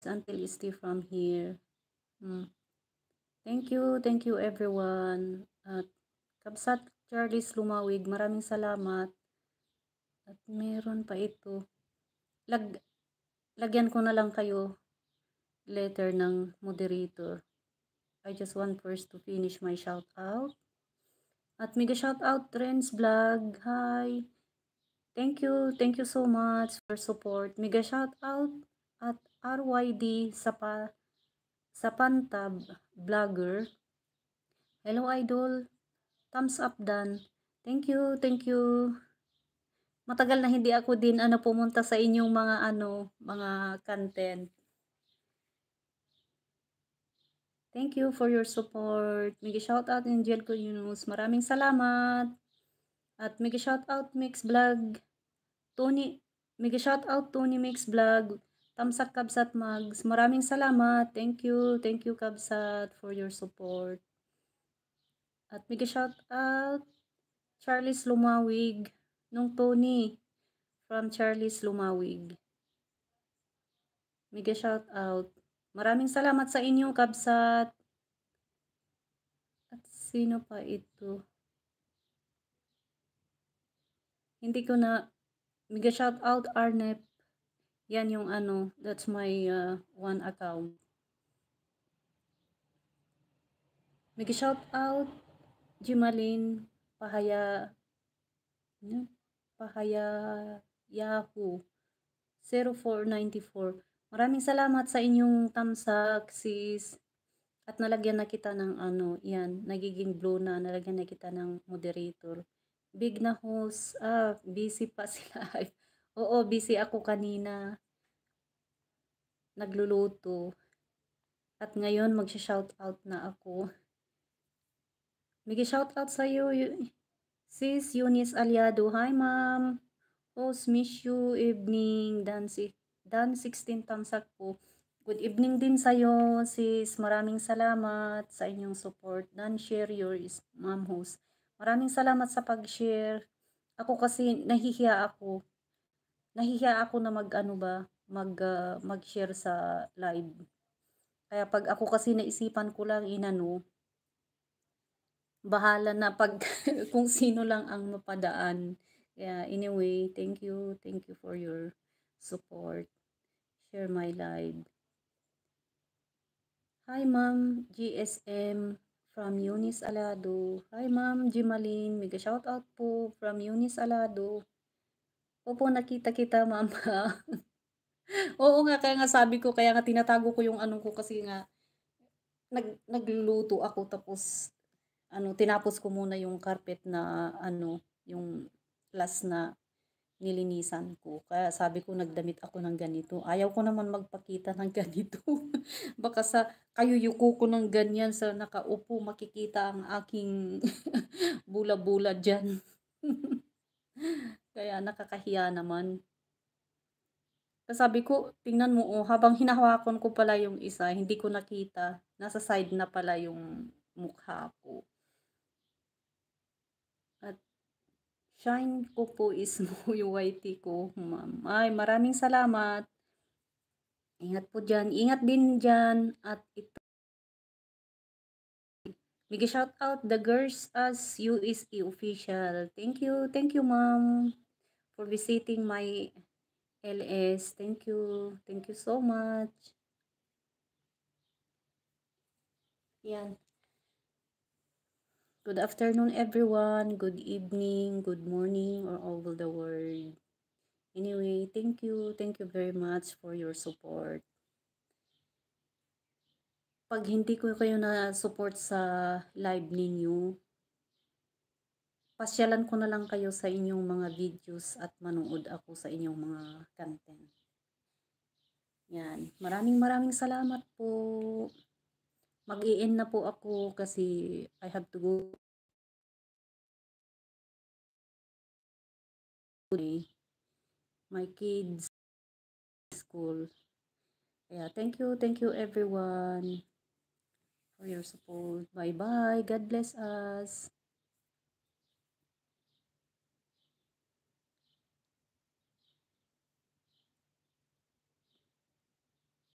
until stay from here. Thank you everyone. At Kabsat Charles Lumawig, maraming salamat. At meron pa ito. Lagyan ko na lang kayo letter ng moderator. I just want first to finish my shout out. At mega shout out Trends Vlog. Hi. Thank you so much for support. Mega shout out at RYD Sapantab Vlogger. Hello idol. Thumbs up dan. Thank you. Matagal na hindi ako din pumunta sa inyong mga content. Thank you for your support. Mega shout out Angel ko Yunus. Maraming salamat. At mega shout out Mix Vlog. Tony, mega shout out Tony Mix Vlog. Tamsak Kabsat Mags. Maraming salamat. Thank you Kabsat for your support. At mega shout out Charles Lumawig. Nung Tony from Charles Lumawig. Mega shout out. Maraming salamat sa inyo Kabsat. At sino pa ito? Hindi ko na mega shout out Arnep. Yan yung that's my one account. Mega shout out Jimalin Pahaya Yahoo 0494. Maraming salamat sa inyong tamsak sis. At nalagyan na kita ng yan, nagiging blue na, nalagyan na kita ng moderator. Big na host, busy pa sila. Oo, busy ako kanina. Nagluluto. At ngayon, magsha-shout out na ako. Mega shout out sa iyo, sis Eunice Aliado. Hi, ma'am. Host, miss you. Evening. Dan 16 tamsak po. Good evening din sa iyo, sis. Maraming salamat sa inyong support. Dan share your ma'am host. Maraming salamat sa pag-share. Ako kasi nahihiya ako. Nahihiya ako na mag-share sa live. Kaya pag ako kasi naisipan ko lang bahala na pag kung sino lang ang mapadaan. Yeah, anyway, thank you for your support. Share my live. Hi ma'am GSM from Eunice Alado. Hi ma'am Jimalin, mega shout out po from Eunice Alado. Opo, nakita kita ma'am. Oo nga, kaya nga sabi ko, kaya nga tinatago ko yung ko kasi nga nagluluto ako tapos tinapos ko muna yung carpet na yung last na nilinisan ko. Kaya sabi ko nagdamit ako ng ganito. Ayaw ko naman magpakita ng ganito. Baka sa kayuyuko ko ng ganyan sa nakaupo makikita ang aking bula-bula dyan. Kaya nakakahiya naman. Sabi ko, tingnan mo habang hinahawakan ko pala yung isa, hindi ko nakita. Nasa side na pala yung mukha ko. At shine ko po is mo yung YT ko, ma'am. Ay, maraming salamat. Ingat po dyan. Ingat din dyan. At ito. Big shout out the girls as USE official. Thank you ma'am for visiting my LS. Thank you so much. Yan. Good afternoon everyone, good evening, good morning, or over the world. Anyway, thank you very much for your support. Pag hindi ko kayo na support sa live ninyo, pasyalan ko na lang kayo sa inyong mga videos at manood ako sa inyong mga content. Yan, maraming salamat po. Mag-i-end na po ako kasi I have to go my kids school. Yeah, thank you everyone for your support. Bye-bye. God bless us.